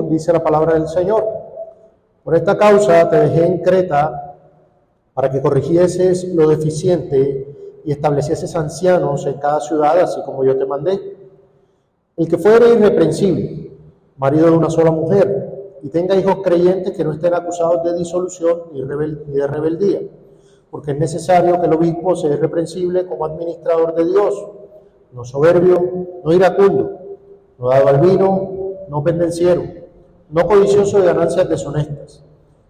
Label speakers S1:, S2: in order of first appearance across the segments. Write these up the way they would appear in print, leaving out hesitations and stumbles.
S1: dice la palabra del Señor. Por esta causa te dejé en Creta para que corrigieses lo deficiente y establecieses ancianos en cada ciudad, así como yo te mandé. El que fuere irreprensible, marido de una sola mujer, y tenga hijos creyentes que no estén acusados de disolución ni de rebeldía, porque es necesario que el obispo sea irreprensible como administrador de Dios, no soberbio, no iracundo, no dado al vino, no pendenciero, no codicioso de ganancias deshonestas,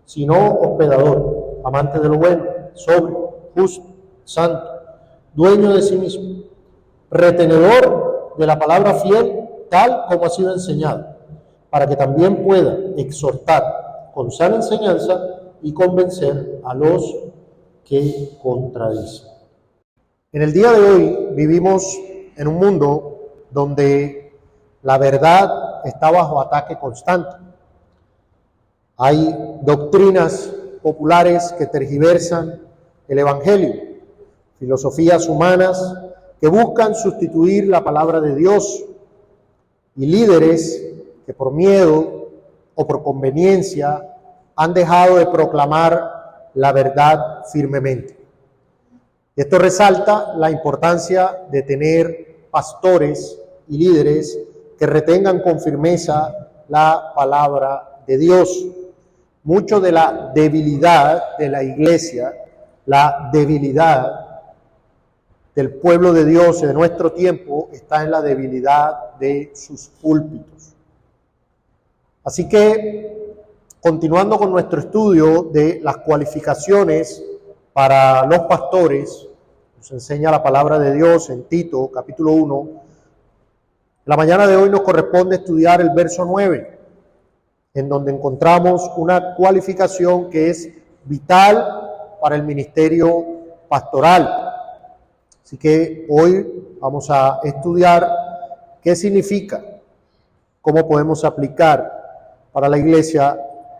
S1: sino hospedador, amante de lo bueno, sobrio, justo, santo, dueño de sí mismo, retenedor de la palabra fiel, tal como ha sido enseñado, para que también pueda exhortar con sana enseñanza y convencer a los que contradicen. En el día de hoy vivimos en un mundo donde la verdad está bajo ataque constante. Hay doctrinas populares que tergiversan el Evangelio, filosofías humanas que buscan sustituir la palabra de Dios y líderes que por miedo o por conveniencia han dejado de proclamar la verdad firmemente. Esto resalta la importancia de tener pastores y líderes que retengan con firmeza la palabra de Dios. Mucho de la debilidad de la iglesia, la debilidad del pueblo de Dios de nuestro tiempo está en la debilidad de sus púlpitos. Así que, continuando con nuestro estudio de las cualificaciones para los pastores, nos enseña la palabra de Dios en Tito, capítulo 1. La mañana de hoy nos corresponde estudiar el verso 9, en donde encontramos una cualificación que es vital para el ministerio pastoral. Así que hoy vamos a estudiar qué significa, cómo podemos aplicar para la iglesia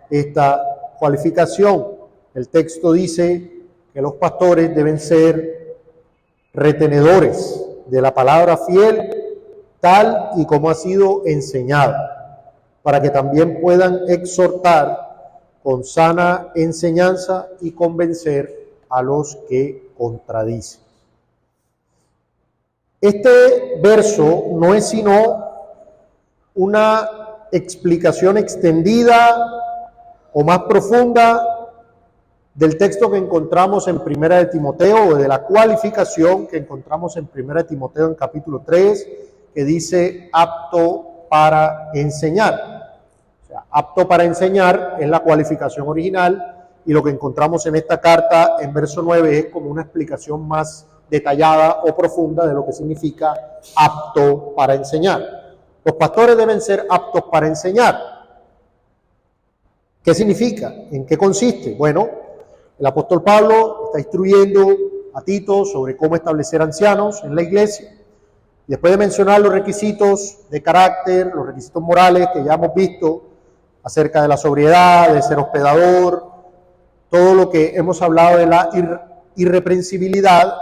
S1: esta cualificación. El texto dice que los pastores deben ser retenedores de la palabra fiel, tal y como ha sido enseñada, para que también puedan exhortar con sana enseñanza y convencer a los que contradicen. Este verso no es sino una explicación extendida o más profunda del texto que encontramos en Primera de Timoteo, o de la cualificación que encontramos en Primera de Timoteo en capítulo 3, que dice apto para enseñar. O sea, apto para enseñar es la cualificación original, y lo que encontramos en esta carta en verso 9 es como una explicación más detallada o profunda de lo que significa apto para enseñar. Los pastores deben ser aptos para enseñar. ¿Qué significa? ¿En qué consiste? Bueno, el apóstol Pablo está instruyendo a Tito sobre cómo establecer ancianos en la iglesia. Después de mencionar los requisitos de carácter, los requisitos morales que ya hemos visto acerca de la sobriedad, de ser hospedador, todo lo que hemos hablado de la irreprensibilidad,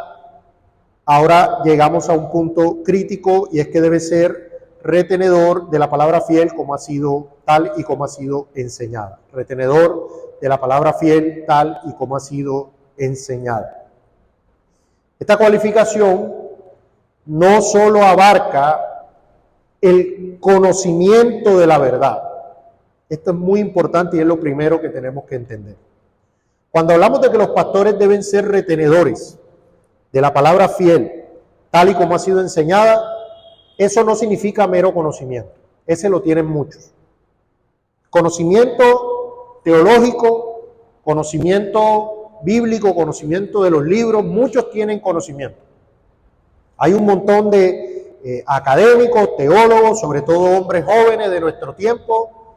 S1: ahora llegamos a un punto crítico, y es que debe ser retenedor de la palabra fiel como ha sido, tal y como ha sido enseñada. Retenedor de la palabra fiel tal y como ha sido enseñada. Esta cualificación no solo abarca el conocimiento de la verdad. Esto es muy importante y es lo primero que tenemos que entender. Cuando hablamos de que los pastores deben ser retenedores de la palabra fiel tal y como ha sido enseñada, eso no significa mero conocimiento. Ese lo tienen muchos. Conocimiento teológico, conocimiento bíblico, conocimiento de los libros, muchos tienen conocimiento. Hay un montón de académicos, teólogos, sobre todo hombres jóvenes de nuestro tiempo,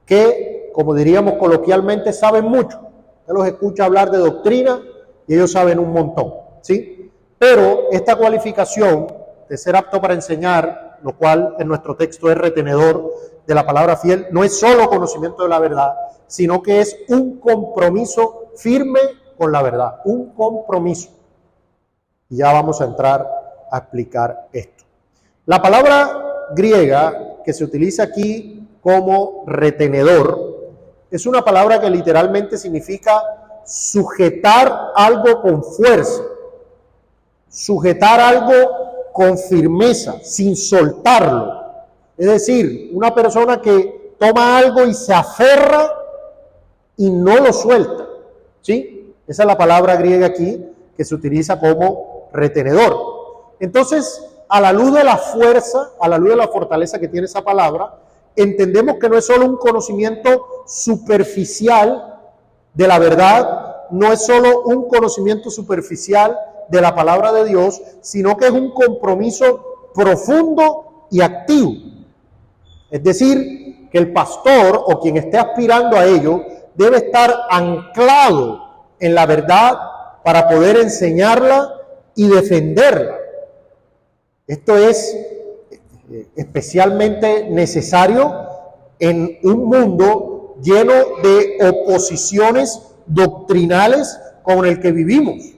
S1: que, como diríamos coloquialmente, saben mucho. Usted los escucha hablar de doctrina y ellos saben un montón, ¿sí? Pero esta cualificación de ser apto para enseñar, lo cual en nuestro texto es retenedor de la palabra fiel, no es solo conocimiento de la verdad, sino que es un compromiso firme con la verdad, un compromiso. Y ya vamos a entrar a explicar esto. La palabra griega que se utiliza aquí como retenedor es una palabra que literalmente significa sujetar algo con fuerza, sujetar algo con firmeza, sin soltarlo. Es decir, una persona que toma algo y se aferra y no lo suelta, ¿sí? Esa es la palabra griega aquí que se utiliza como retenedor. Entonces, a la luz de la fuerza, a la luz de la fortaleza que tiene esa palabra, entendemos que no es solo un conocimiento superficial de la verdad, no es solo un conocimiento superficial de la palabra de Dios, sino que es un compromiso profundo y activo. Es decir, que el pastor o quien esté aspirando a ello debe estar anclado en la verdad para poder enseñarla y defenderla. Esto es especialmente necesario en un mundo lleno de oposiciones doctrinales como el que vivimos.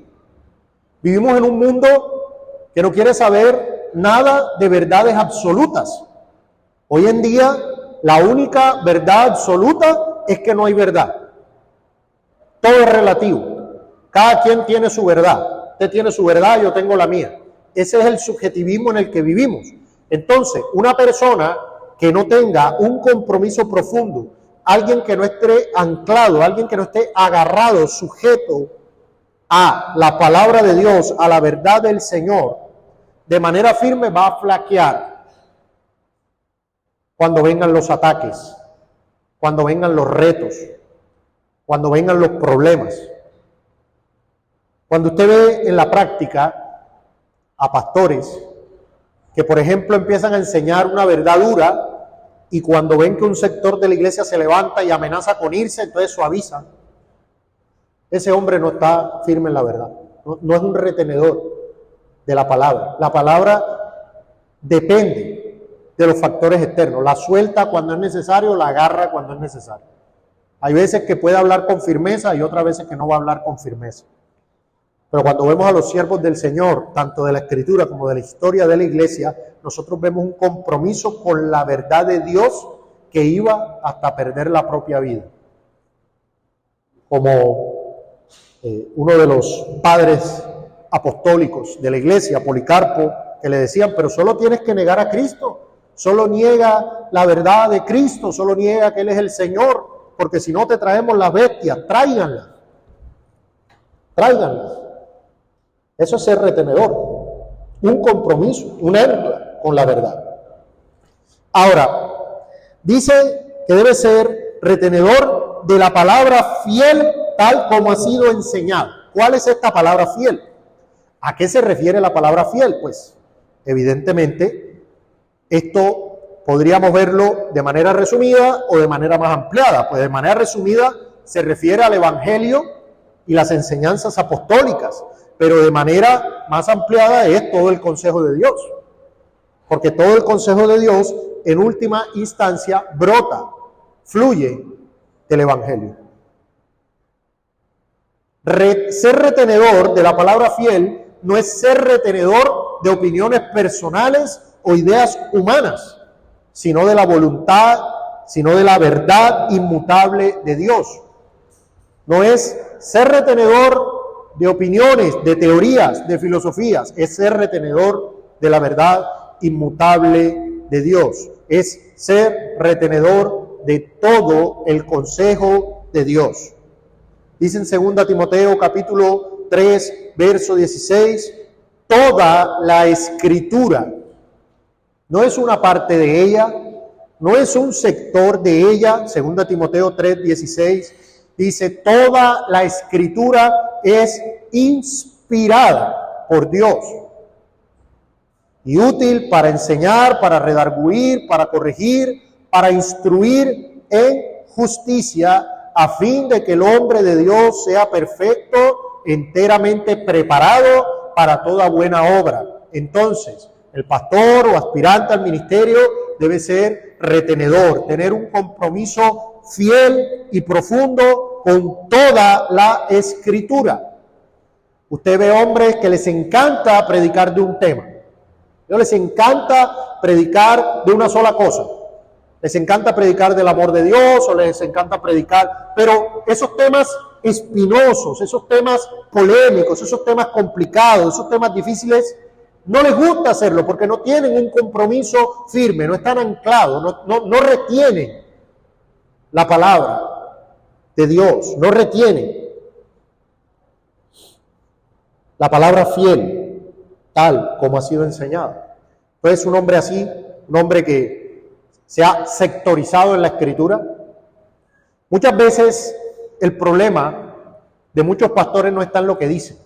S1: Vivimos en un mundo que no quiere saber nada de verdades absolutas. Hoy en día, la única verdad absoluta es que no hay verdad. Todo es relativo. Cada quien tiene su verdad. Usted tiene su verdad, yo tengo la mía. Ese es el subjetivismo en el que vivimos. Entonces, una persona que no tenga un compromiso profundo, alguien que no esté anclado, alguien que no esté agarrado, sujeto a la palabra de Dios, a la verdad del Señor, de manera firme va a flaquear cuando vengan los ataques, cuando vengan los retos, cuando vengan los problemas. Cuando usted ve en la práctica a pastores que, por ejemplo, empiezan a enseñar una verdad dura y cuando ven que un sector de la iglesia se levanta y amenaza con irse, entonces suavizan. Ese hombre no está firme en la verdad, no es un retenedor de la palabra. La palabra depende de los factores externos, la suelta cuando es necesario, la agarra cuando es necesario. Hay veces que puede hablar con firmeza y otras veces que no va a hablar con firmeza. Pero cuando vemos a los siervos del Señor, tanto de la Escritura como de la historia de la iglesia, nosotros vemos un compromiso con la verdad de Dios que iba hasta perder la propia vida. Como uno de los padres apostólicos de la iglesia, Policarpo, que le decían, pero solo tienes que negar a Cristo, solo niega la verdad de Cristo, solo niega que Él es el Señor, porque si no te traemos las bestias, tráiganlas. Eso es ser retenedor, un compromiso, un ancla con la verdad. Ahora, dice que debe ser retenedor de la palabra fiel tal como ha sido enseñado. ¿Cuál es esta palabra fiel? ¿A qué se refiere la palabra fiel? Pues, evidentemente, esto podríamos verlo de manera resumida o de manera más ampliada. Pues de manera resumida se refiere al Evangelio y las enseñanzas apostólicas, pero de manera más ampliada es todo el consejo de Dios, porque todo el consejo de Dios en última instancia brota, fluye del Evangelio. Ser retenedor de la palabra fiel no es ser retenedor de opiniones personales o ideas humanas, sino de la voluntad, sino de la verdad inmutable de Dios. No es ser retenedor de opiniones, de teorías, de filosofías, es ser retenedor de la verdad inmutable de Dios, es ser retenedor de todo el consejo de Dios. Dice en 2 Timoteo capítulo 3, verso 16, toda la Escritura, no es una parte de ella, no es un sector de ella, 2 Timoteo 3, 16, dice, toda la Escritura es inspirada por Dios y útil para enseñar, para redarguir, para corregir, para instruir en justicia, a fin de que el hombre de Dios sea perfecto, enteramente preparado para toda buena obra. Entonces, el pastor o aspirante al ministerio debe ser retenedor, tener un compromiso fiel y profundo con toda la Escritura. Usted ve hombres que les encanta predicar de un tema. No les encanta predicar de una sola cosa. Les encanta predicar del amor de Dios o les encanta predicar, pero esos temas espinosos, esos temas polémicos, esos temas complicados, esos temas difíciles, no les gusta hacerlo porque no tienen un compromiso firme, no están anclados, no retienen la palabra de Dios, no retienen la palabra fiel, tal como ha sido enseñada. Entonces, un hombre así, un hombre que se ha sectorizado en la Escritura, muchas veces el problema de muchos pastores no está en lo que dicen,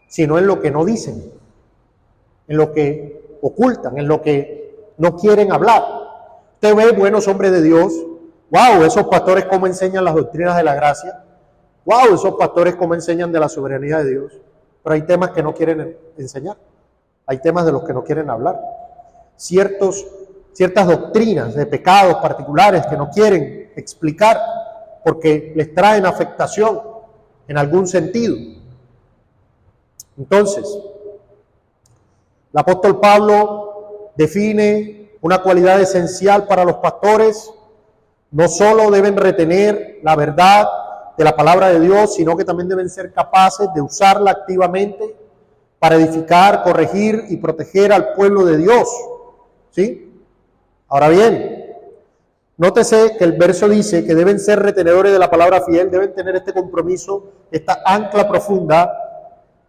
S1: sino en lo que no dicen, en lo que ocultan, en lo que no quieren hablar. Usted ve buenos hombres de Dios, wow, esos pastores cómo enseñan las doctrinas de la gracia, wow, esos pastores cómo enseñan de la soberanía de Dios, pero hay temas que no quieren enseñar, hay temas de los que no quieren hablar, ciertas doctrinas de pecados particulares que no quieren explicar porque les traen afectación en algún sentido. Entonces, el apóstol Pablo define una cualidad esencial para los pastores. No solo deben retener la verdad de la palabra de Dios, sino que también deben ser capaces de usarla activamente para edificar, corregir y proteger al pueblo de Dios. ¿Sí? Ahora bien, nótese que el verso dice que deben ser retenedores de la palabra fiel, deben tener este compromiso, esta ancla profunda,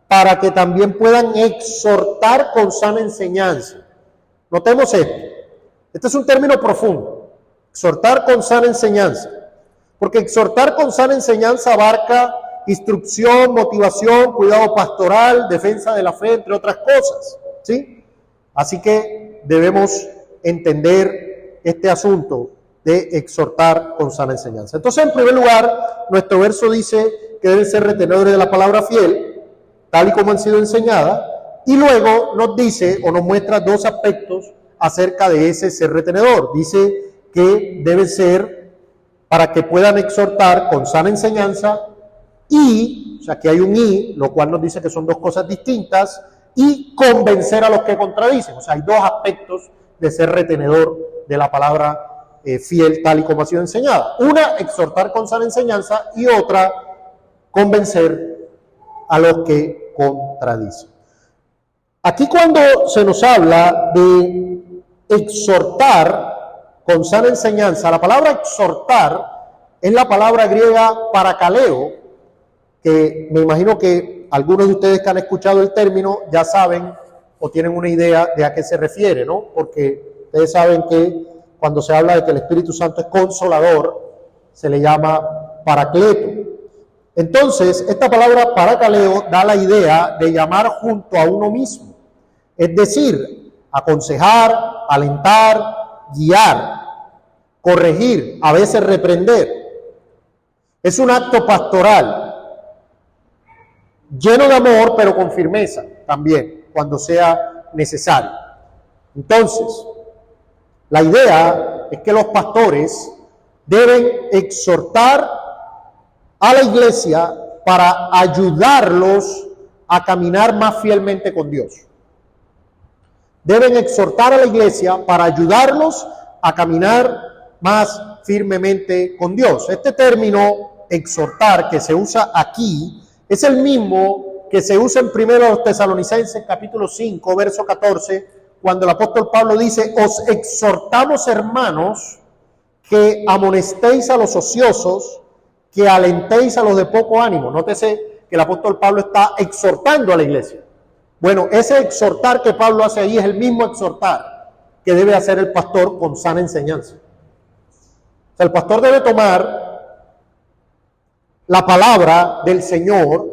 S1: para que también puedan exhortar con sana enseñanza. Notemos esto. Este es un término profundo. Exhortar con sana enseñanza. Porque exhortar con sana enseñanza abarca instrucción, motivación, cuidado pastoral, defensa de la fe, entre otras cosas. ¿Sí? Así que debemos entender este asunto de exhortar con sana enseñanza. Entonces, en primer lugar, nuestro verso dice que deben ser retenedores de la palabra fiel, tal y como han sido enseñadas, y luego nos dice o nos muestra dos aspectos acerca de ese ser retenedor. Dice que debe ser para que puedan exhortar con sana enseñanza y, o sea que hay un y, lo cual nos dice que son dos cosas distintas, y convencer a los que contradicen. O sea, hay dos aspectos de ser retenedor de la palabra fiel tal y como ha sido enseñada. Una, exhortar con sana enseñanza, y otra, convencer a los que contradicen. Aquí cuando se nos habla de exhortar con sana enseñanza, la palabra exhortar es la palabra griega parakaleo, que me imagino que algunos de ustedes que han escuchado el término ya saben o tienen una idea de a qué se refiere, ¿no? Porque ustedes saben que cuando se habla de que el Espíritu Santo es consolador, se le llama paracleto. Entonces, esta palabra parakaleo da la idea de llamar junto a uno mismo, es decir, aconsejar, alentar, guiar, corregir, a veces reprender. Es un acto pastoral, lleno de amor, pero con firmeza también, cuando sea necesario. Entonces, la idea es que los pastores deben exhortar a la iglesia para ayudarlos a caminar más fielmente con Dios. Deben exhortar a la iglesia para ayudarlos a caminar más firmemente con Dios. Este término exhortar que se usa aquí es el mismo que se usa en 1 Tesalonicenses capítulo 5, verso 14, cuando el apóstol Pablo dice: os exhortamos, hermanos, que amonestéis a los ociosos, que alentéis a los de poco ánimo. Nótese que el apóstol Pablo está exhortando a la iglesia. Bueno, ese exhortar que Pablo hace ahí es el mismo exhortar que debe hacer el pastor con sana enseñanza. O sea, el pastor debe tomar la palabra del Señor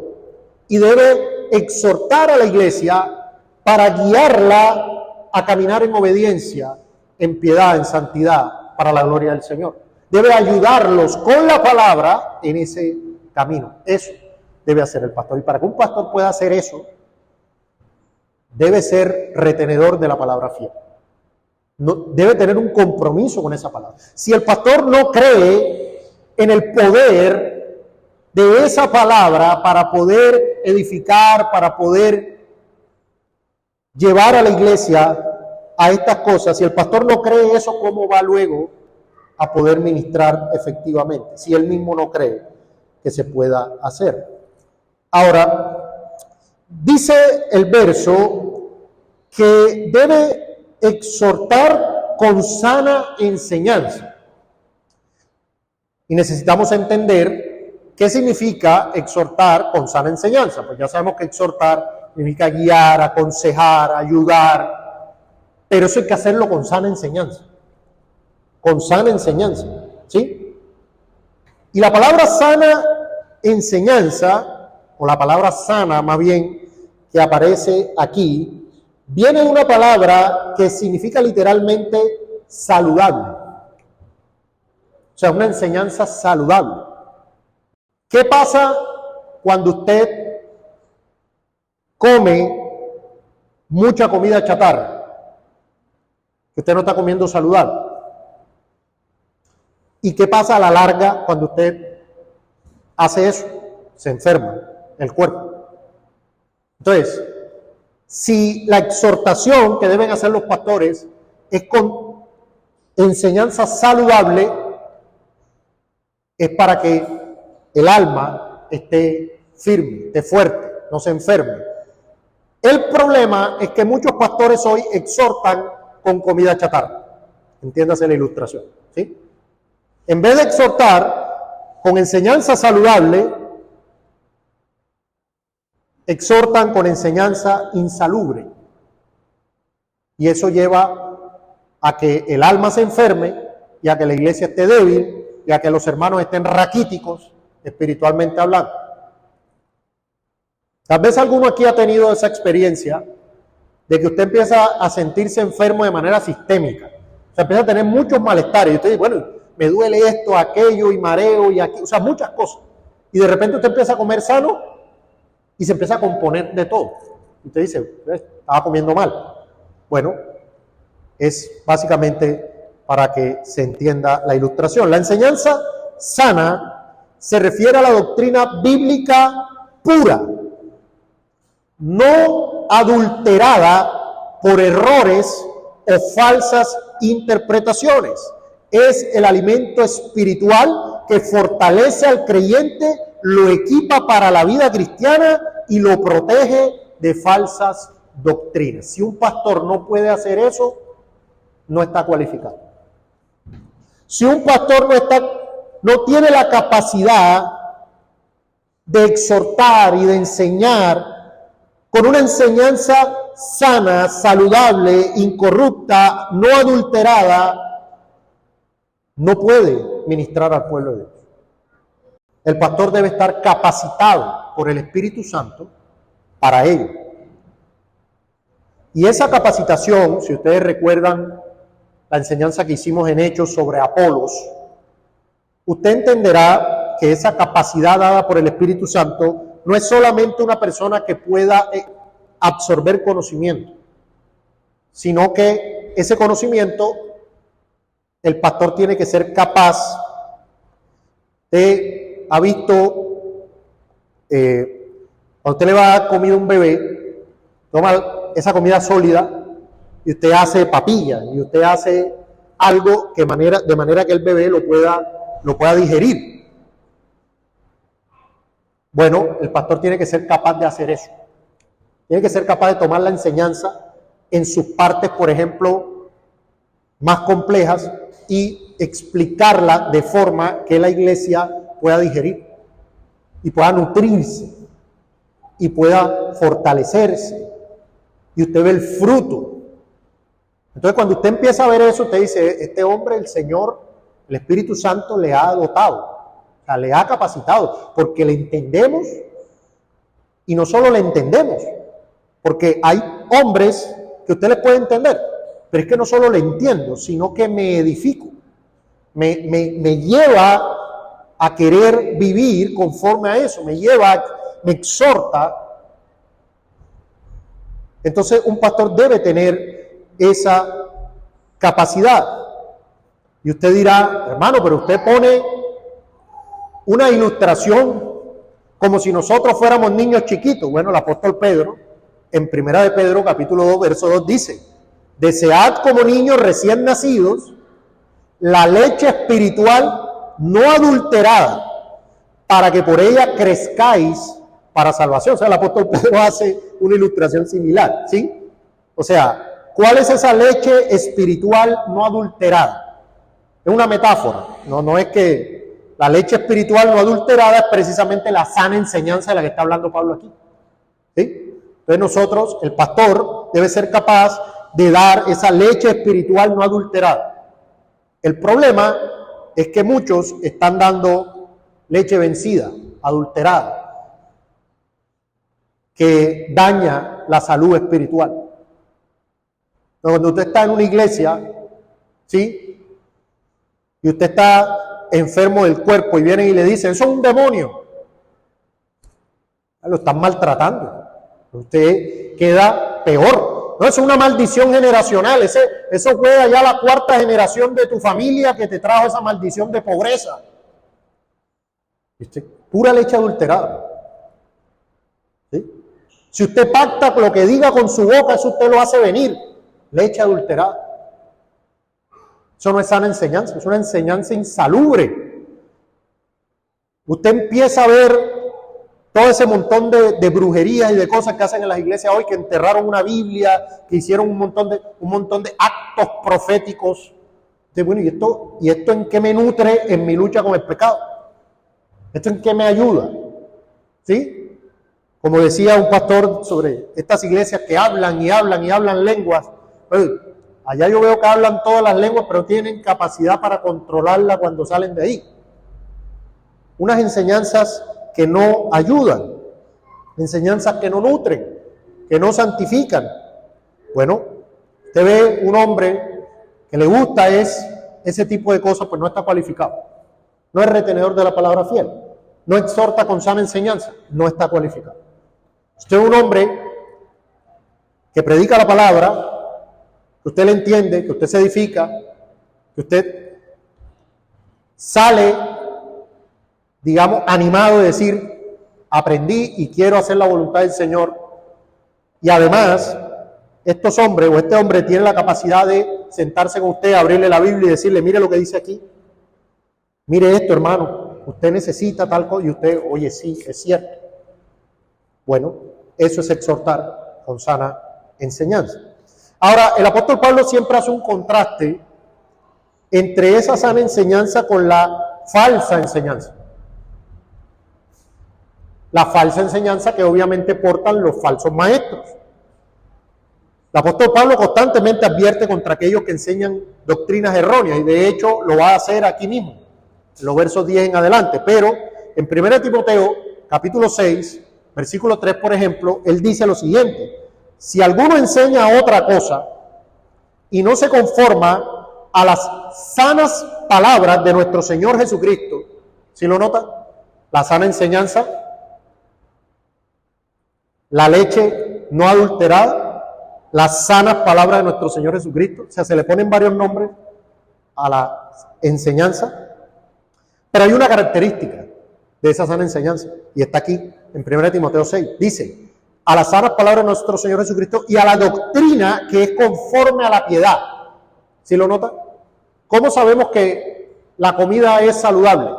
S1: y debe exhortar a la iglesia para guiarla a caminar en obediencia, en piedad, en santidad, para la gloria del Señor. Debe ayudarlos con la palabra en ese camino. Eso debe hacer el pastor. Y para que un pastor pueda hacer eso, debe ser retenedor de la palabra fiel. No, debe tener un compromiso con esa palabra. Si el pastor no cree en el poder de esa palabra para poder edificar, para poder llevar a la iglesia a estas cosas, si el pastor no cree eso, ¿cómo va luego a poder ministrar efectivamente? Si él mismo no cree que se pueda hacer. Ahora, dice el verso que debe exhortar con sana enseñanza. Y necesitamos entender qué significa exhortar con sana enseñanza. Pues ya sabemos que exhortar significa guiar, aconsejar, ayudar, pero eso hay que hacerlo con sana enseñanza. Con sana enseñanza, ¿sí? Y la palabra sana enseñanza, o la palabra sana más bien, que aparece aquí, viene de una palabra que significa literalmente saludable. O sea, una enseñanza saludable. ¿Qué pasa cuando usted come mucha comida chatarra? Que usted no está comiendo saludable. ¿Y qué pasa a la larga cuando usted hace eso? Se enferma el cuerpo. Entonces, si la exhortación que deben hacer los pastores es con enseñanza saludable, es para que el alma esté firme, esté fuerte, no se enferme. El problema es que muchos pastores hoy exhortan con comida chatarra. Entiéndase la ilustración, ¿sí? En vez de exhortar con enseñanza saludable, exhortan con enseñanza insalubre. Y eso lleva a que el alma se enferme y a que la iglesia esté débil y a que los hermanos estén raquíticos, espiritualmente hablando. Tal vez alguno aquí ha tenido esa experiencia de que usted empieza a sentirse enfermo de manera sistémica. O sea, empieza a tener muchos malestares. Y usted dice, bueno, me duele esto, aquello, y mareo, y aquí, o sea, muchas cosas. Y de repente usted empieza a comer sano y se empieza a componer de todo. Y usted dice, estaba comiendo mal. Bueno, es básicamente para que se entienda la ilustración. La enseñanza sana se refiere a la doctrina bíblica pura, no adulterada por errores o falsas interpretaciones. Es el alimento espiritual que fortalece al creyente, lo equipa para la vida cristiana y lo protege de falsas doctrinas. Si un pastor no puede hacer eso, no está cualificado. Si un pastor no tiene la capacidad de exhortar y de enseñar con una enseñanza sana, saludable, incorrupta, no adulterada, no puede ministrar al pueblo de Dios. El pastor debe estar capacitado por el Espíritu Santo para ello. Y esa capacitación, si ustedes recuerdan la enseñanza que hicimos en Hechos sobre Apolos, usted entenderá que esa capacidad dada por el Espíritu Santo no es solamente una persona que pueda absorber conocimiento, sino que ese conocimiento el pastor tiene que ser capaz de, ha visto, cuando usted le va a dar comida a un bebé, toma esa comida sólida y usted hace papilla y usted hace algo que de manera que el bebé lo pueda digerir. Bueno, el pastor tiene que ser capaz de hacer eso. Tiene que ser capaz de tomar la enseñanza en sus partes, por ejemplo, más complejas y explicarla de forma que la iglesia pueda digerir y pueda nutrirse y pueda fortalecerse y usted ve el fruto. Entonces, cuando usted empieza a ver eso, usted dice, este hombre, el Señor, el Espíritu Santo le ha dotado, o sea, le ha capacitado, porque le entendemos y no solo le entendemos, porque hay hombres que usted les puede entender, pero es que no solo le entiendo, sino que me edifico, me lleva a querer vivir conforme a eso, me exhorta. Entonces, un pastor debe tener esa capacidad. Y usted dirá, hermano, pero usted pone una ilustración como si nosotros fuéramos niños chiquitos. Bueno, el apóstol Pedro, en Primera de Pedro, capítulo 2, verso 2, dice, desead como niños recién nacidos la leche espiritual no adulterada, para que por ella crezcáis para salvación. O sea, el apóstol Pedro hace una ilustración similar, ¿sí? O sea, ¿cuál es esa leche espiritual no adulterada? Es una metáfora, no es que la leche espiritual no adulterada es precisamente la sana enseñanza de la que está hablando Pablo aquí, ¿sí? Entonces nosotros, el pastor, debe ser capaz de dar esa leche espiritual no adulterada. El problema es que muchos están dando leche vencida, adulterada, que daña la salud espiritual. Cuando usted está en una iglesia, ¿sí? Y usted está enfermo del cuerpo y vienen y le dicen, eso es un demonio. Lo están maltratando. Usted queda peor. No, eso es una maldición generacional. Eso fue allá la cuarta generación de tu familia que te trajo esa maldición de pobreza. Pura leche adulterada. ¿Sí? Si usted pacta lo que diga con su boca, eso usted lo hace venir. Leche adulterada. Eso no es sana enseñanza, es una enseñanza insalubre. Usted empieza a ver todo ese montón de brujerías y de cosas que hacen en las iglesias hoy, que enterraron una Biblia, que hicieron un montón de actos proféticos. Bueno, ¿y esto en qué me nutre en mi lucha con el pecado? ¿Esto en qué me ayuda? ¿Sí? Como decía un pastor sobre estas iglesias que hablan y hablan y hablan lenguas. Pues, allá yo veo que hablan todas las lenguas, pero tienen capacidad para controlarla cuando salen de ahí. Unas enseñanzas que no ayudan, enseñanzas que no nutren, que no santifican. Bueno, usted ve un hombre que le gusta ese tipo de cosas, pues no está cualificado. No es retenedor de la palabra fiel, no exhorta con sana enseñanza, no está cualificado. Usted es un hombre que predica la palabra, que usted le entiende, que usted se edifica, que usted sale, digamos, animado de decir, aprendí y quiero hacer la voluntad del Señor. Y además, estos hombres o este hombre tiene la capacidad de sentarse con usted, abrirle la Biblia y decirle, mire lo que dice aquí. Mire esto, hermano, usted necesita tal cosa, y usted, oye, sí, es cierto. Bueno, eso es exhortar con sana enseñanza. Ahora, el apóstol Pablo siempre hace un contraste entre esa sana enseñanza con la falsa enseñanza. La falsa enseñanza que obviamente portan los falsos maestros. El apóstol Pablo constantemente advierte contra aquellos que enseñan doctrinas erróneas, y de hecho lo va a hacer aquí mismo, en los versos 10 en adelante. Pero en 1 Timoteo, capítulo 6, versículo 3, por ejemplo, él dice lo siguiente: si alguno enseña otra cosa y no se conforma a las sanas palabras de nuestro Señor Jesucristo, ¿sí lo nota? La sana enseñanza, la leche no adulterada, las sanas palabras de nuestro Señor Jesucristo. O sea, se le ponen varios nombres a la enseñanza, pero hay una característica de esa sana enseñanza, y está aquí en 1 Timoteo 6. Dice, a las sanas palabras de nuestro Señor Jesucristo y a la doctrina que es conforme a la piedad. ¿Sí lo nota? ¿Cómo sabemos que la comida es saludable?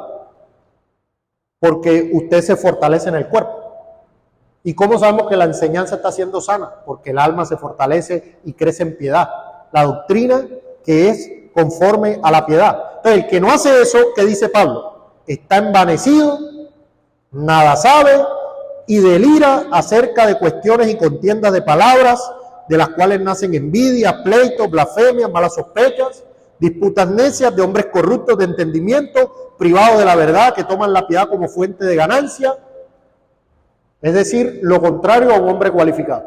S1: Porque usted se fortalece en el cuerpo. ¿Y cómo sabemos que la enseñanza está siendo sana? Porque el alma se fortalece y crece en piedad. La doctrina que es conforme a la piedad. Entonces, el que no hace eso, ¿qué dice Pablo? Está envanecido, nada sabe y delira acerca de cuestiones y contiendas de palabras, de las cuales nacen envidias, pleitos, blasfemias, malas sospechas, disputas necias de hombres corruptos de entendimiento, privados de la verdad, que toman la piedad como fuente de ganancia. Es decir, lo contrario a un hombre cualificado.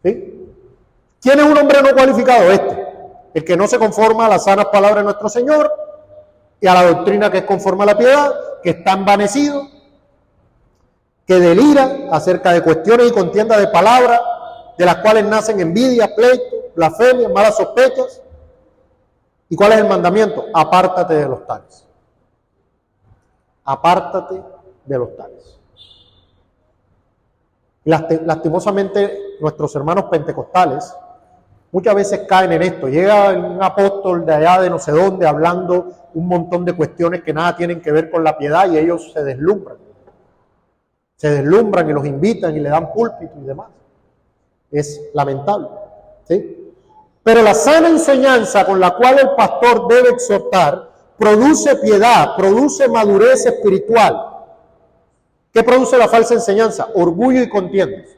S1: ¿Sí? ¿Quién es un hombre no cualificado? El que no se conforma a las sanas palabras de nuestro Señor y a la doctrina que es conforme a la piedad, que está envanecido, que delira acerca de cuestiones y contiendas de palabras, de las cuales nacen envidias, pleitos, blasfemias, malas sospechas. ¿Y cuál es el mandamiento? Apártate de los tales. Apártate de los tales. Lastimosamente, nuestros hermanos pentecostales muchas veces caen en esto. Llega un apóstol de allá de no sé dónde hablando un montón de cuestiones que nada tienen que ver con la piedad y ellos se deslumbran. Se deslumbran y los invitan y le dan púlpito y demás. Es lamentable, ¿sí? Pero la sana enseñanza con la cual el pastor debe exhortar produce piedad, produce madurez espiritual. ¿Qué produce la falsa enseñanza? Orgullo y contiendas.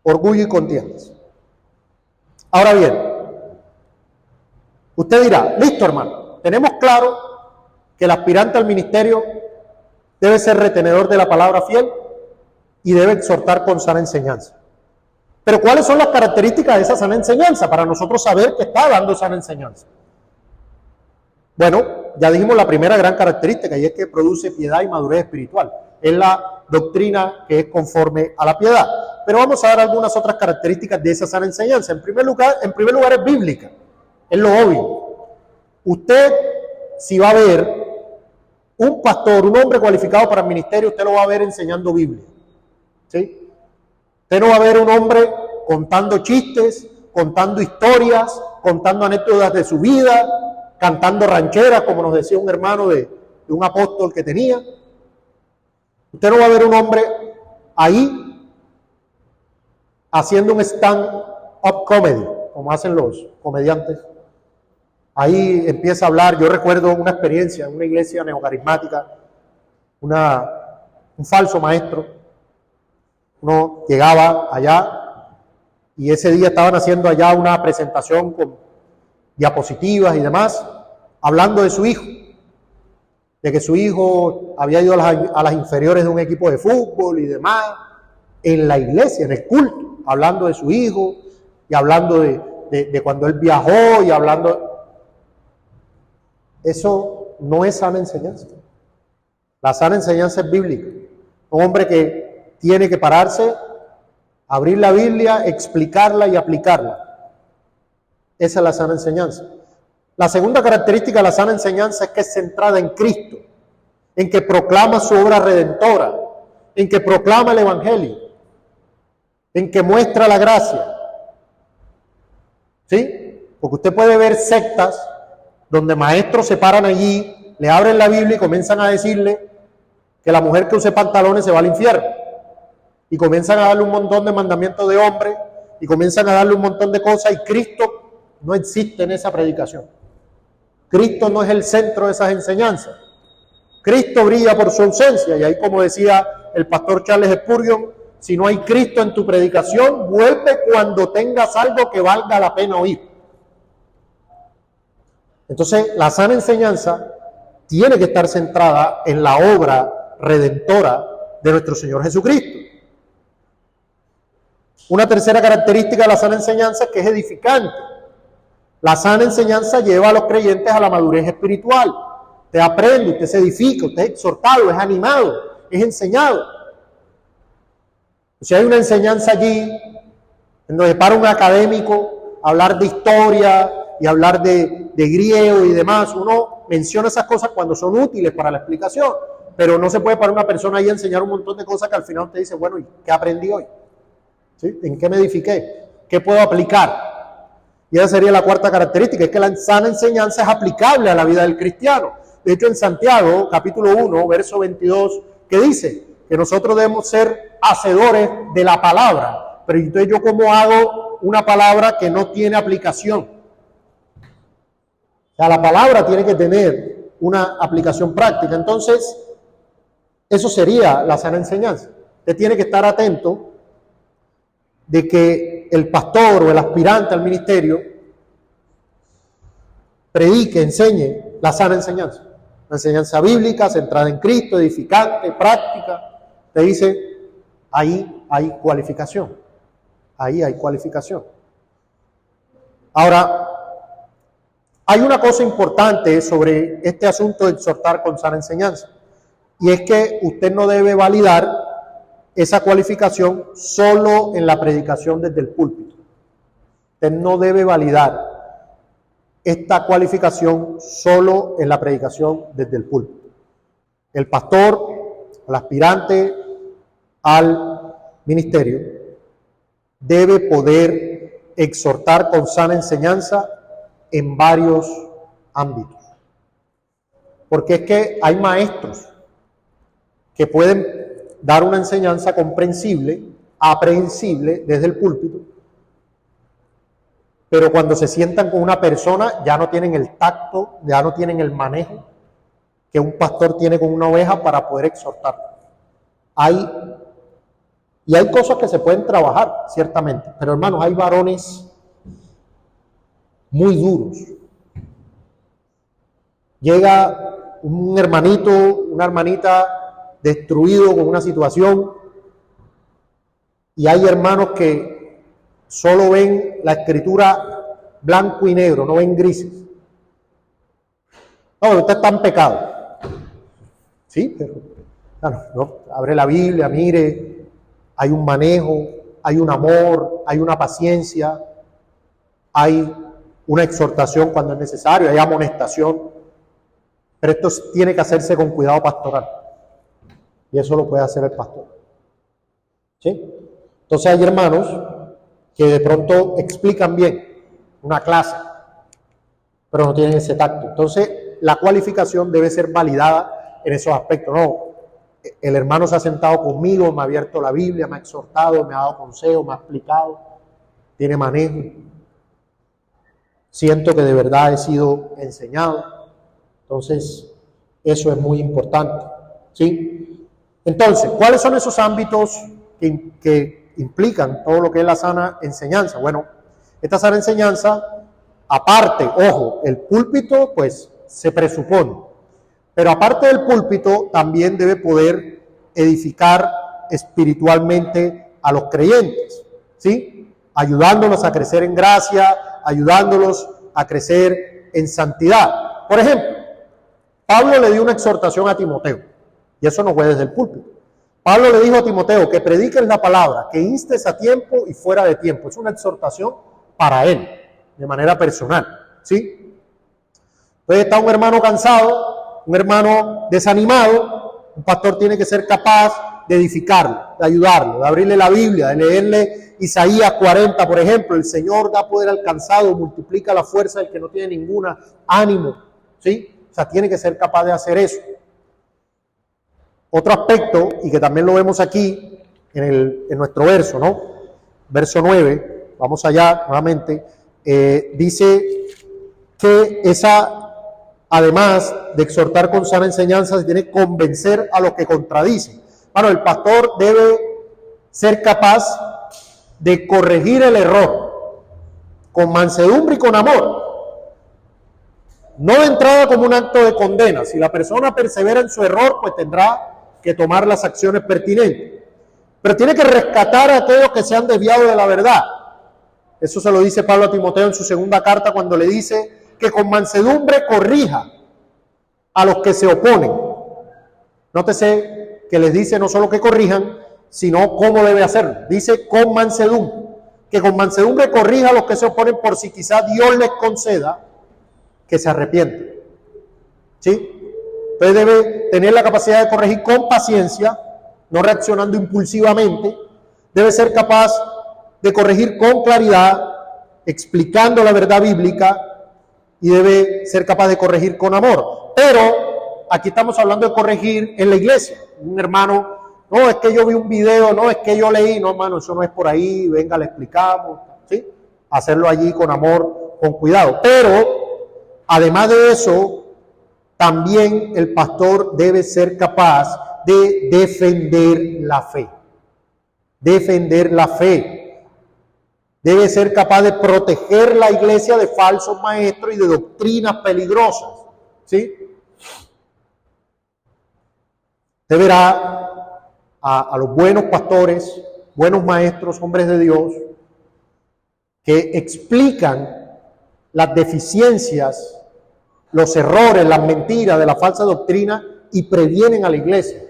S1: Orgullo y contiendas. Ahora bien, usted dirá, listo hermano, tenemos claro que el aspirante al ministerio debe ser retenedor de la palabra fiel y debe exhortar con sana enseñanza. Pero ¿cuáles son las características de esa sana enseñanza para nosotros saber que está dando sana enseñanza? Bueno, ya dijimos la primera gran característica y es que produce piedad y madurez espiritual. Es la doctrina que es conforme a la piedad. Pero vamos a dar algunas otras características de esa sana enseñanza. En primer lugar es bíblica. Es lo obvio. Usted, si va a ver un pastor, un hombre cualificado para el ministerio, usted lo va a ver enseñando Biblia. ¿Sí? Usted no va a ver un hombre contando chistes, contando historias, contando anécdotas de su vida, cantando rancheras, como nos decía un hermano de un apóstol que tenía. Usted no va a ver un hombre ahí haciendo un stand-up comedy, como hacen los comediantes. Ahí empieza a hablar. Yo recuerdo una experiencia en una iglesia neocarismática, un falso maestro. Uno llegaba allá y ese día estaban haciendo allá una presentación con diapositivas y demás, hablando de su hijo, de que su hijo había ido a las inferiores de un equipo de fútbol y demás, en la iglesia, en el culto, hablando de su hijo y hablando de cuando él viajó y hablando. Eso no es sana enseñanza. La sana enseñanza es bíblica. Un hombre que tiene que pararse, abrir la Biblia, explicarla y aplicarla. Esa es la sana enseñanza. La segunda característica de la sana enseñanza es que es centrada en Cristo, en que proclama su obra redentora, en que proclama el Evangelio, en que muestra la gracia. ¿Sí? Porque usted puede ver sectas donde maestros se paran allí, le abren la Biblia y comienzan a decirle que la mujer que use pantalones se va al infierno. Y comienzan a darle un montón de mandamientos de hombre y comienzan a darle un montón de cosas y Cristo no existe en esa predicación. Cristo no es el centro de esas enseñanzas. Cristo brilla por su ausencia y ahí, como decía el pastor Charles Spurgeon, si no hay Cristo en tu predicación, vuelve cuando tengas algo que valga la pena oír. Entonces, la sana enseñanza tiene que estar centrada en la obra redentora de nuestro Señor Jesucristo. Una tercera característica de la sana enseñanza es que es edificante. La sana enseñanza lleva a los creyentes a la madurez espiritual. Usted aprende, usted se edifica, usted es exhortado, es animado, es enseñado. Si hay una enseñanza allí en donde para un académico a hablar de historia y hablar de griego y demás, uno menciona esas cosas cuando son útiles para la explicación, pero no se puede para una persona ahí a enseñar un montón de cosas que al final usted dice, bueno, ¿y qué aprendí hoy? ¿Sí? ¿En qué me edifiqué? ¿Qué puedo aplicar? Y esa sería la cuarta característica, es que la sana enseñanza es aplicable a la vida del cristiano. De hecho, en Santiago, capítulo 1, verso 22, ¿qué dice? Que nosotros debemos ser hacedores de la palabra. Pero entonces, ¿yo cómo hago una palabra que no tiene aplicación? O sea, la palabra tiene que tener una aplicación práctica. Entonces, eso sería la sana enseñanza. Usted tiene que estar atento de que el pastor o el aspirante al ministerio predique, enseñe la sana enseñanza. La enseñanza bíblica, centrada en Cristo, edificante, práctica. Te dice, ahí hay cualificación. Ahí hay cualificación. Ahora, hay una cosa importante sobre este asunto de exhortar con sana enseñanza. Y es que usted no debe validar esa cualificación solo en la predicación desde el púlpito. Usted no debe validar esta cualificación solo en la predicación desde el púlpito. El pastor, el aspirante al ministerio, debe poder exhortar con sana enseñanza en varios ámbitos. Porque es que hay maestros que pueden dar una enseñanza comprensible, aprehensible desde el púlpito, pero cuando se sientan con una persona ya no tienen el tacto, ya no tienen el manejo que un pastor tiene con una oveja para poder exhortar. Hay cosas que se pueden trabajar, ciertamente, pero hermanos, hay varones muy duros. Llega un hermanito, una hermanita destruido con una situación, y hay hermanos que solo ven la escritura blanco y negro, no ven grises. No, usted está en pecado. Sí, pero no, abre la Biblia, mire, hay un manejo, hay un amor, hay una paciencia, hay una exhortación cuando es necesario, hay amonestación, pero esto tiene que hacerse con cuidado pastoral, y eso lo puede hacer el pastor. ¿Sí? Entonces hay hermanos que de pronto explican bien una clase, pero no tienen ese tacto. Entonces la cualificación debe ser validada en esos aspectos. No, el hermano se ha sentado conmigo, me ha abierto la Biblia, me ha exhortado, me ha dado consejos, me ha explicado, tiene manejo. Siento que de verdad he sido enseñado. Entonces, eso es muy importante. ¿Sí? Entonces, ¿cuáles son esos ámbitos que implican todo lo que es la sana enseñanza? Bueno, esta sana enseñanza, aparte, ojo, el púlpito, pues, se presupone. Pero aparte del púlpito, también debe poder edificar espiritualmente a los creyentes, ¿sí? Ayudándolos a crecer en gracia, ayudándolos a crecer en santidad. Por ejemplo, Pablo le dio una exhortación a Timoteo, y eso no fue desde el púlpito. Pablo le dijo a Timoteo que prediques la palabra, que instes a tiempo y fuera de tiempo. Es una exhortación para él, de manera personal, ¿sí? Entonces está un hermano cansado, un hermano desanimado, un pastor tiene que ser capaz de edificarlo, de ayudarlo, de abrirle la Biblia, de leerle Isaías 40, por ejemplo. El Señor da poder al cansado, multiplica la fuerza del que no tiene ninguna ánimo, ¿sí? O sea, tiene que ser capaz de hacer eso. Otro aspecto, y que también lo vemos aquí en nuestro verso, ¿no? Verso 9, vamos allá nuevamente, dice que además de exhortar con sana enseñanza, se tiene que convencer a los que contradicen. Bueno, el pastor debe ser capaz de corregir el error con mansedumbre y con amor. No de entrada como un acto de condena. Si la persona persevera en su error, pues tendrá que tomar las acciones pertinentes. Pero tiene que rescatar a aquellos que se han desviado de la verdad. Eso se lo dice Pablo a Timoteo en su segunda carta, cuando le dice que con mansedumbre corrija a los que se oponen. Nótese que les dice no solo que corrijan, sino cómo debe hacerlo. Dice con mansedumbre, que con mansedumbre corrija a los que se oponen, por si quizás Dios les conceda que se arrepienten. ¿Sí? Entonces debe tener la capacidad de corregir con paciencia, no reaccionando impulsivamente. Debe ser capaz de corregir con claridad, explicando la verdad bíblica, y debe ser capaz de corregir con amor. Pero aquí estamos hablando de corregir en la iglesia. Un hermano, no, es que yo vi un video, no, es que yo leí, no, hermano, eso no es por ahí, venga, le explicamos, ¿sí? Hacerlo allí con amor, con cuidado. Pero además de eso, también el pastor debe ser capaz de defender la fe. Defender la fe. Debe ser capaz de proteger la iglesia de falsos maestros y de doctrinas peligrosas. ¿Sí? Usted verá a los buenos pastores, buenos maestros, hombres de Dios, que explican las deficiencias, los errores, las mentiras de la falsa doctrina y previenen a la iglesia.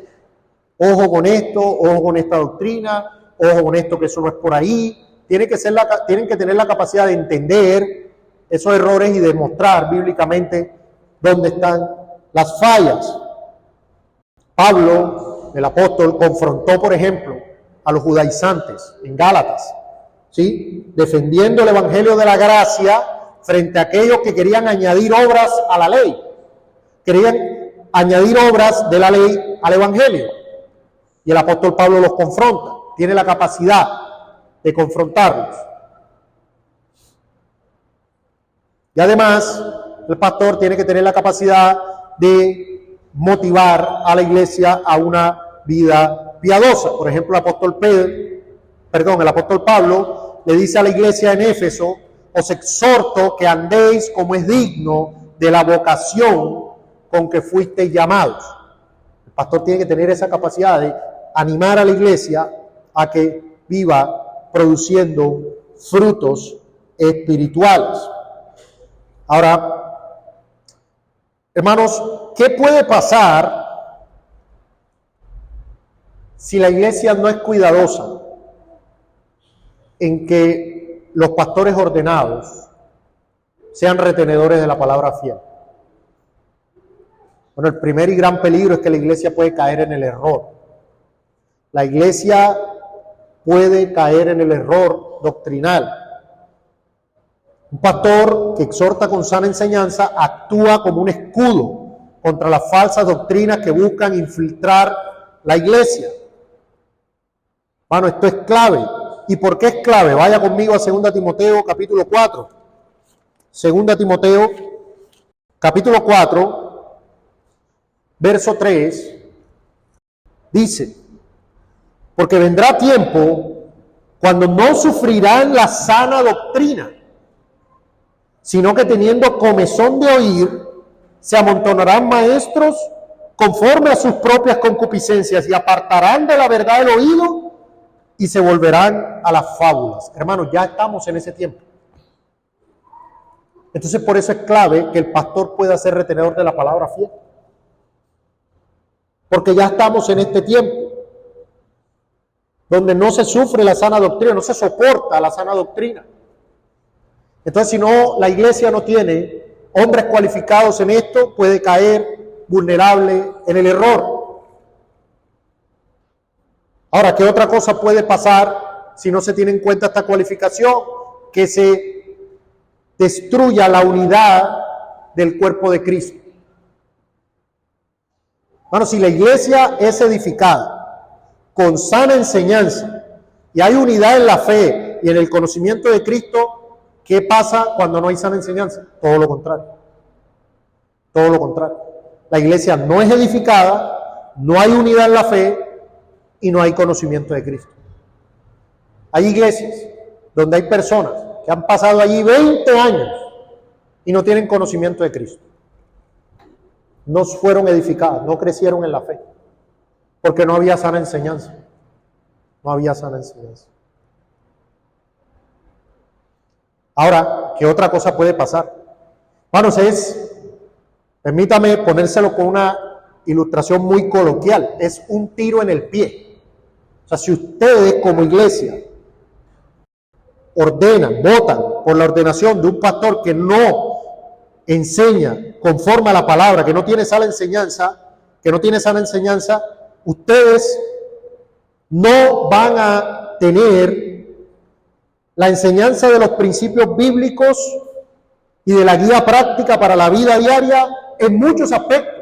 S1: Ojo con esto, ojo con esta doctrina, ojo con esto, que eso no es por ahí. Tienen que tener la capacidad de entender esos errores y demostrar bíblicamente dónde están las fallas. Pablo, el apóstol, confrontó, por ejemplo, a los judaizantes en Gálatas. ¿sí? Defendiendo el evangelio de la gracia frente a aquellos que querían añadir obras a la ley. Querían añadir obras de la ley al evangelio. Y el apóstol Pablo los confronta. Tiene la capacidad de confrontarlos. Y además, el pastor tiene que tener la capacidad de motivar a la iglesia a una vida piadosa. Por ejemplo, el apóstol Pablo le dice a la iglesia en Éfeso: os exhorto que andéis como es digno de la vocación con que fuisteis llamados. El pastor tiene que tener esa capacidad de animar a la iglesia a que viva produciendo frutos espirituales. Ahora, hermanos, ¿qué puede pasar si la iglesia no es cuidadosa en que los pastores ordenados sean retenedores de la palabra fiel? Bueno, el primer y gran peligro es que la iglesia puede caer en el error. La iglesia puede caer en el error doctrinal. Un pastor que exhorta con sana enseñanza actúa como un escudo contra las falsas doctrinas que buscan infiltrar la iglesia. Bueno, esto es clave. ¿Y por qué es clave? Vaya conmigo a 2 Timoteo capítulo 4. 2 Timoteo capítulo 4, verso 3, dice: porque vendrá tiempo cuando no sufrirán la sana doctrina, sino que teniendo comezón de oír, se amontonarán maestros conforme a sus propias concupiscencias y apartarán de la verdad el oído y se volverán a las fábulas. Hermanos, ya estamos en ese tiempo. Entonces, por eso es clave que el pastor pueda ser retenedor de la palabra fiel. Porque ya estamos en este tiempo donde no se sufre la sana doctrina, no se soporta la sana doctrina. Entonces, si no, la iglesia no tiene hombres cualificados en esto, puede caer vulnerable en el error. Ahora, ¿qué otra cosa puede pasar si no se tiene en cuenta esta cualificación? Que se destruya la unidad del cuerpo de Cristo. Bueno, si la iglesia es edificada con sana enseñanza y hay unidad en la fe y en el conocimiento de Cristo, ¿qué pasa cuando no hay sana enseñanza? Todo lo contrario. Todo lo contrario. La iglesia no es edificada, no hay unidad en la fe y no hay conocimiento de Cristo. Hay iglesias donde hay personas que han pasado allí 20 años y no tienen conocimiento de Cristo. No fueron edificadas, no crecieron en la fe, porque no había sana enseñanza. No había sana enseñanza. Ahora, ¿qué otra cosa puede pasar? Bueno, permítame ponérselo con una ilustración muy coloquial, es un tiro en el pie. O sea, si ustedes como iglesia ordenan, votan por la ordenación de un pastor que no enseña conforme a la palabra, que no tiene sana enseñanza, ustedes no van a tener la enseñanza de los principios bíblicos y de la guía práctica para la vida diaria en muchos aspectos.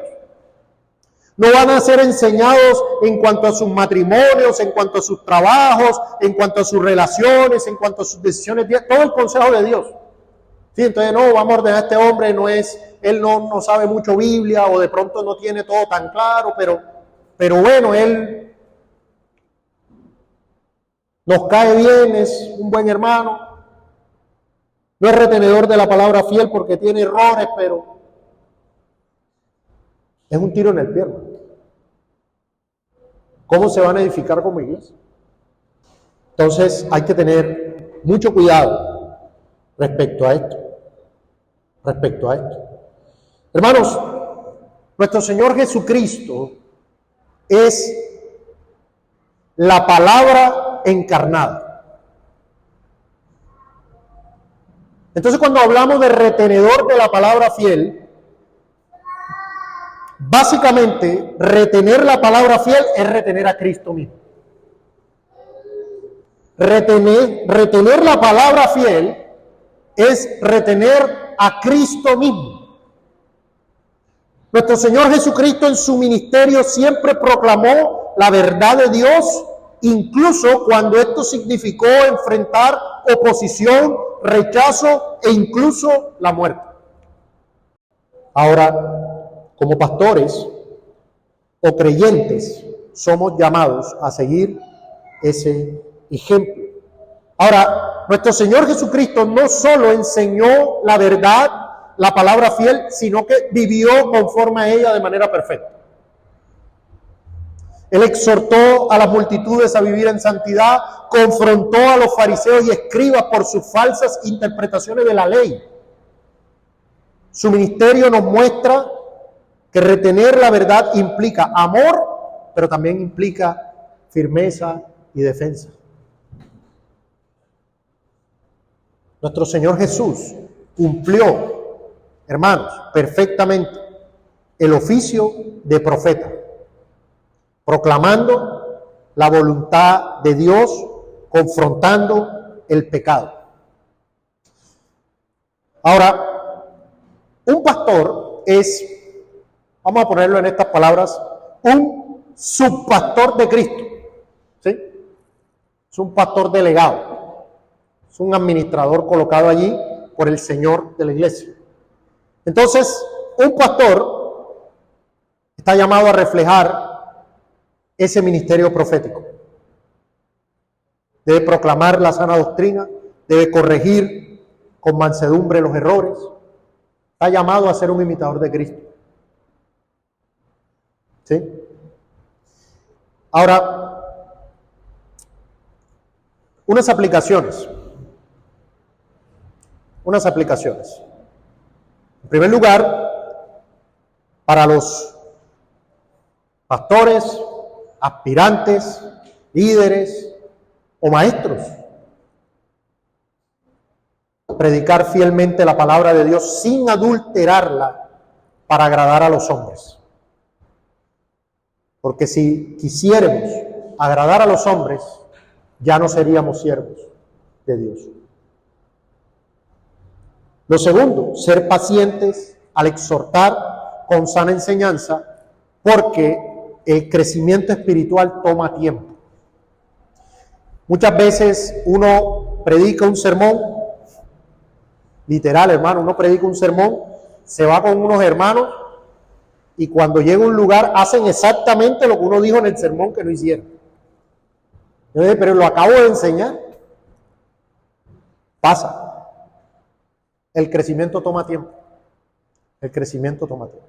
S1: No van a ser enseñados en cuanto a sus matrimonios, en cuanto a sus trabajos, en cuanto a sus relaciones, en cuanto a sus decisiones, todo el consejo de Dios. Sí, entonces no, vamos a ordenar a este hombre, él no sabe mucho Biblia o de pronto no tiene todo tan claro, pero bueno, él nos cae bien, es un buen hermano, no es retenedor de la palabra fiel porque tiene errores, pero es un tiro en el pie. ¿Cómo se van a edificar como iglesia? Entonces hay que tener mucho cuidado respecto a esto. Hermanos, nuestro Señor Jesucristo es la palabra encarnada. Entonces, cuando hablamos de retenedor de la palabra fiel, básicamente retener la palabra fiel es retener a Cristo mismo. Retener la palabra fiel es retener a Cristo mismo. Nuestro Señor Jesucristo en su ministerio siempre proclamó la verdad de Dios, incluso cuando esto significó enfrentar oposición, rechazo e incluso la muerte. Ahora, como pastores o creyentes, somos llamados a seguir ese ejemplo. Ahora, nuestro Señor Jesucristo no solo enseñó la verdad, la palabra fiel, sino que vivió conforme a ella de manera perfecta. Él exhortó a las multitudes a vivir en santidad, confrontó a los fariseos y escribas por sus falsas interpretaciones de la ley. Su ministerio nos muestra que retener la verdad implica amor, pero también implica firmeza y defensa. Nuestro Señor Jesús cumplió, hermanos, perfectamente el oficio de profeta, proclamando la voluntad de Dios, confrontando el pecado. Ahora, un pastor es, vamos a ponerlo en estas palabras, un subpastor de Cristo, ¿sí? Es un pastor delegado. Es un administrador colocado allí por el Señor de la iglesia. Entonces, un pastor está llamado a reflejar ese ministerio profético. Debe proclamar la sana doctrina, debe corregir con mansedumbre los errores. Está llamado a ser un imitador de Cristo. ¿Sí? Ahora, unas aplicaciones. En primer lugar, para los pastores, aspirantes, líderes o maestros, predicar fielmente la palabra de Dios sin adulterarla para agradar a los hombres. Porque si quisiéramos agradar a los hombres, ya no seríamos siervos de Dios. Lo segundo, ser pacientes al exhortar con sana enseñanza, porque el crecimiento espiritual toma tiempo. Muchas veces uno predica un sermón, literal, hermano, uno predica un sermón, se va con unos hermanos y cuando llega a un lugar hacen exactamente lo que uno dijo en el sermón que no hicieron. Pero lo acabo de enseñar. Pasa. El crecimiento toma tiempo. El crecimiento toma tiempo.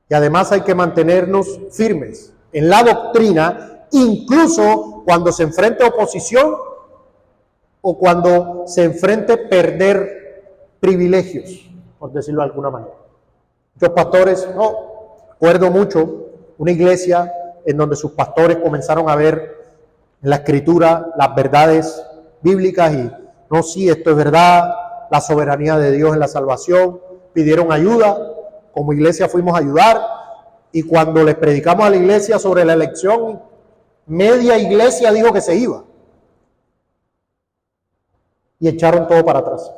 S1: Y además hay que mantenernos firmes en la doctrina, incluso cuando se enfrente oposición o cuando se enfrente perder privilegios, por decirlo de alguna manera. Muchos pastores, recuerdo mucho una iglesia en donde sus pastores comenzaron a ver en la escritura las verdades bíblicas y sí, esto es verdad, la soberanía de Dios en la salvación, pidieron ayuda, como iglesia fuimos a ayudar, y cuando les predicamos a la iglesia sobre la elección, media iglesia dijo que se iba, y echaron todo para atrás.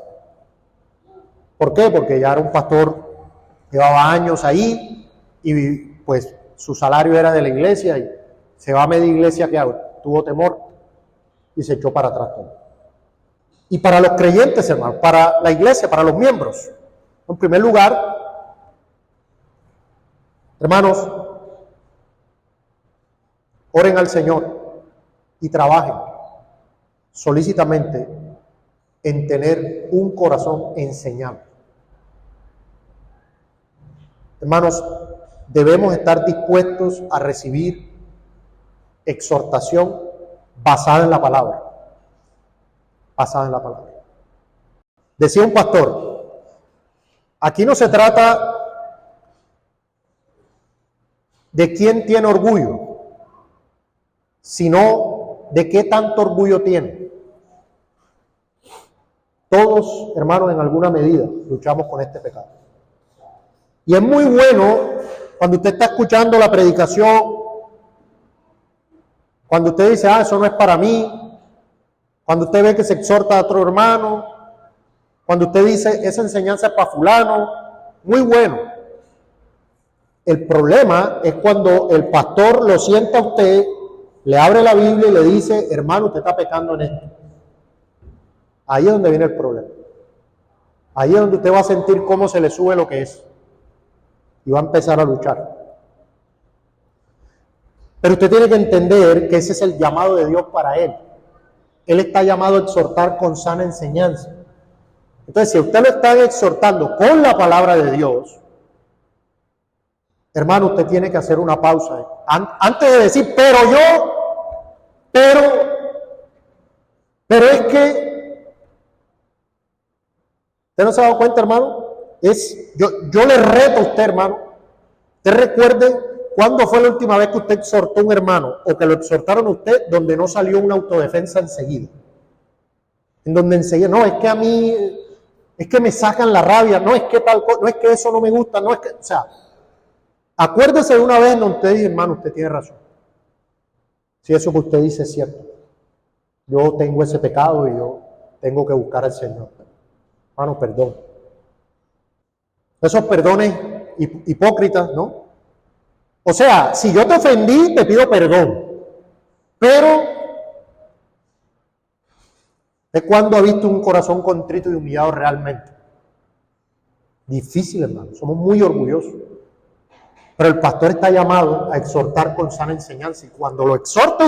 S1: ¿Por qué? Porque ya era un pastor, llevaba años ahí, y pues su salario era de la iglesia, y se va a media iglesia, ¿qué hago? Tuvo temor, y se echó para atrás todo. Y para los creyentes, hermanos, para la iglesia, para los miembros, en primer lugar, hermanos, oren al Señor y trabajen solícitamente en tener un corazón enseñable. Hermanos, debemos estar dispuestos a recibir exhortación basada en la palabra. Basada en la palabra. Decía un pastor, aquí no se trata de quién tiene orgullo, sino de qué tanto orgullo tiene. Todos, hermanos, en alguna medida luchamos con este pecado. Y es muy bueno cuando usted está escuchando la predicación, cuando usted dice, eso no es para mí, Cuando usted ve que se exhorta a otro hermano, cuando usted dice, esa enseñanza es para fulano, muy bueno. El problema es cuando el pastor lo sienta a usted, le abre la Biblia y le dice, hermano, usted está pecando en esto. Ahí es donde viene el problema. Ahí es donde usted va a sentir cómo se le sube lo que es. Y va a empezar a luchar. Pero usted tiene que entender que ese es el llamado de Dios para él. Él está llamado a exhortar con sana enseñanza. Entonces, si usted lo está exhortando con la palabra de Dios, hermano, usted tiene que hacer una pausa. Antes de decir, pero es que, ¿usted no se ha dado cuenta, hermano? Yo le reto a usted, hermano. Usted recuerde cuándo fue la última vez que usted exhortó a un hermano o que lo exhortaron a usted donde no salió una autodefensa enseguida. En donde enseguida, no, es que a mí, es que me sacan la rabia, no es que tal cosa, no es que eso no me gusta, no es que, o sea, acuérdese de una vez donde usted dice, hermano, usted tiene razón. Si eso que usted dice es cierto. Yo tengo ese pecado y yo tengo que buscar al Señor. Hermano, perdón. Esos perdones hipócritas, ¿no? O sea, si yo te ofendí, te pido perdón. Pero es cuando ha visto un corazón contrito y humillado realmente. Difícil, hermano. Somos muy orgullosos. Pero el pastor está llamado a exhortar con sana enseñanza. Y cuando lo exhorta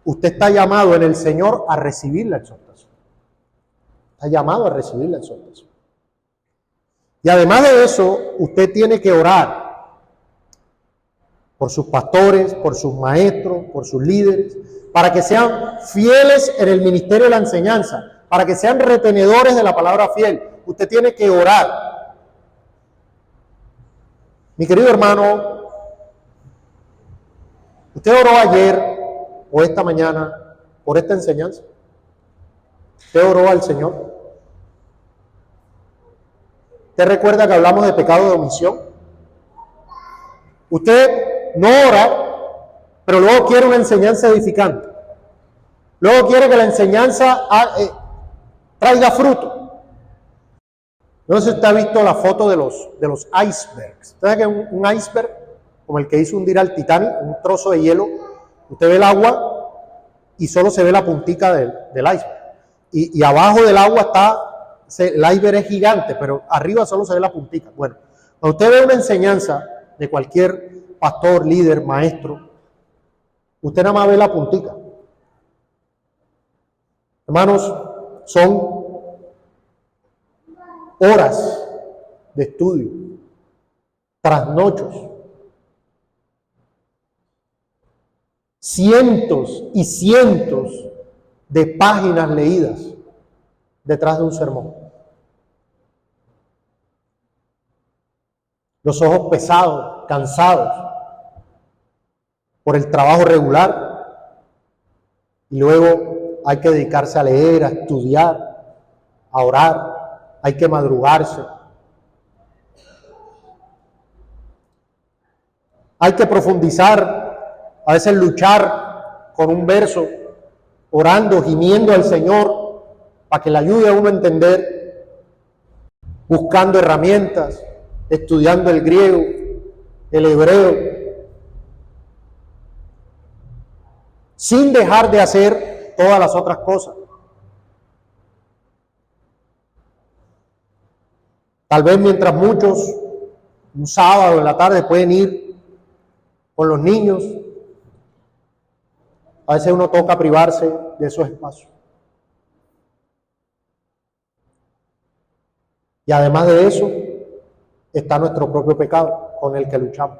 S1: usted está llamado en el Señor a recibir la exhortación. Está llamado a recibir la exhortación. Y además de eso, usted tiene que orar por sus pastores, por sus maestros, por sus líderes, para que sean fieles en el ministerio de la enseñanza, para que sean retenedores de la palabra fiel. Usted tiene que orar. Mi querido hermano, ¿usted oró ayer o esta mañana por esta enseñanza? ¿Usted oró al Señor? ¿Usted recuerda que hablamos de pecado de omisión? Usted no ora, pero luego quiere una enseñanza edificante. Luego quiere que la enseñanza traiga fruto. No sé si usted ha visto la foto de los icebergs. ¿Usted sabe que un iceberg, como el que hizo hundir al Titanic, un trozo de hielo, usted ve el agua y solo se ve la puntica del iceberg. Y abajo del agua está, el iceberg es gigante, pero arriba solo se ve la puntica. Bueno, cuando usted ve una enseñanza de cualquier pastor, líder, maestro, usted nada más ve la puntica. Hermanos, son horas de estudio, trasnochos, cientos y cientos de páginas leídas detrás de un sermón. Los ojos pesados, cansados por el trabajo regular, y luego hay que dedicarse a leer, a estudiar, a orar, hay que madrugarse. Hay que profundizar, a veces luchar con un verso, orando, gimiendo al Señor, para que le ayude a uno a entender, buscando herramientas, estudiando el griego, el hebreo, sin dejar de hacer todas las otras cosas. Tal vez mientras muchos, un sábado en la tarde, pueden ir con los niños, a veces uno toca privarse de esos espacios. Y además de eso, está nuestro propio pecado con el que luchamos.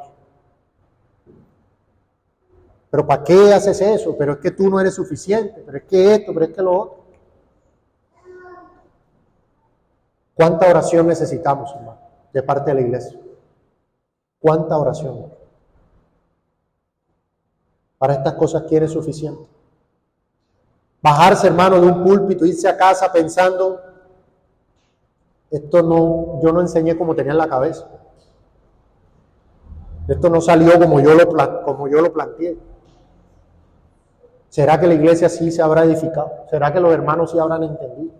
S1: ¿Pero para qué haces eso? Pero es que tú no eres suficiente, pero es que esto, pero es que lo otro. ¿Cuánta oración necesitamos, hermano, de parte de la iglesia? ¿Cuánta oración? Para estas cosas, ¿quién es suficiente? Bajarse, hermano, de un púlpito, irse a casa pensando, esto no, yo no enseñé como tenía en la cabeza. Esto no salió como yo lo planteé. ¿Será que la iglesia sí se habrá edificado? ¿Será que los hermanos sí habrán entendido?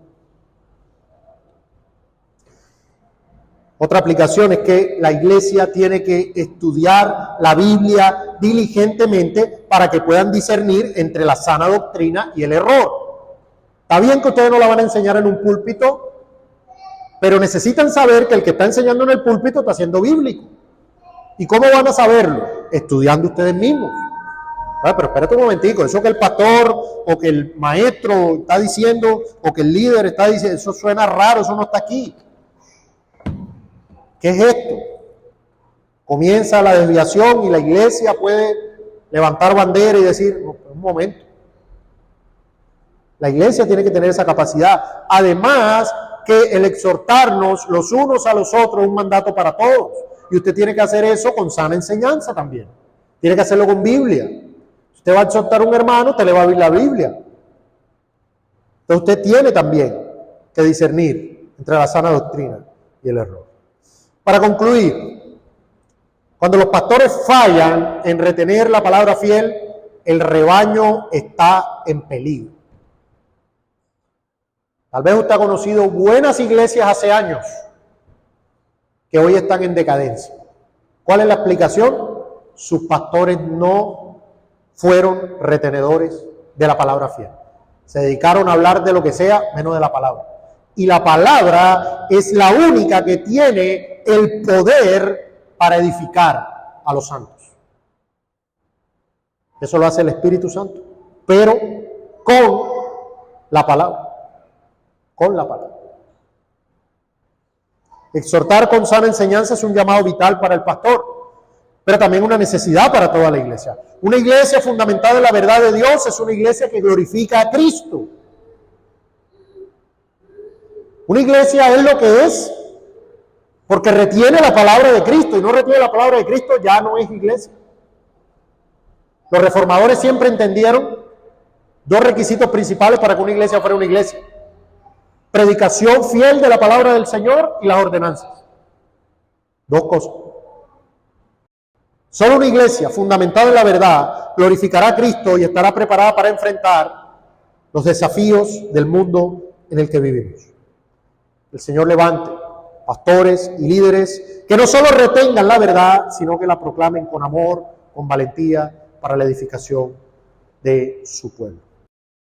S1: Otra aplicación es que la iglesia tiene que estudiar la Biblia diligentemente para que puedan discernir entre la sana doctrina y el error. Está bien que ustedes no la van a enseñar en un púlpito, pero necesitan saber que el que está enseñando en el púlpito está siendo bíblico. ¿Y cómo van a saberlo? Estudiando ustedes mismos. Pero espérate un momentico, eso que el pastor o que el maestro está diciendo o que el líder está diciendo, eso suena raro, eso no está aquí. ¿Qué es esto? Comienza la desviación y la iglesia puede levantar bandera y decir, no, un momento. La iglesia tiene que tener esa capacidad. Además, que el exhortarnos los unos a los otros es un mandato para todos. Y usted tiene que hacer eso con sana enseñanza también. Tiene que hacerlo con Biblia. Si usted va a exhortar a un hermano, usted le va a abrir la Biblia. Entonces usted tiene también que discernir entre la sana doctrina y el error. Para concluir, cuando los pastores fallan en retener la palabra fiel, el rebaño está en peligro. Tal vez usted ha conocido buenas iglesias hace años que hoy están en decadencia. ¿Cuál es la explicación? Sus pastores no fueron retenedores de la palabra fiel. Se dedicaron a hablar de lo que sea, menos de la palabra. Y la palabra es la única que tiene el poder para edificar a los santos. Eso lo hace el Espíritu Santo, pero con la palabra. Con la palabra. Exhortar con sana enseñanza es un llamado vital para el pastor, pero también una necesidad para toda la iglesia. Una iglesia fundamentada en la verdad de Dios es una iglesia que glorifica a Cristo. Una iglesia es lo que es porque retiene la palabra de Cristo, y no retiene la palabra de Cristo, ya no es iglesia. Los reformadores siempre entendieron dos requisitos principales para que una iglesia fuera una iglesia: predicación fiel de la palabra del Señor y las ordenanzas. Dos cosas. Solo una iglesia fundamentada en la verdad glorificará a Cristo y estará preparada para enfrentar los desafíos del mundo en el que vivimos. El Señor levante pastores y líderes que no solo retengan la verdad, sino que la proclamen con amor, con valentía, para la edificación de su pueblo.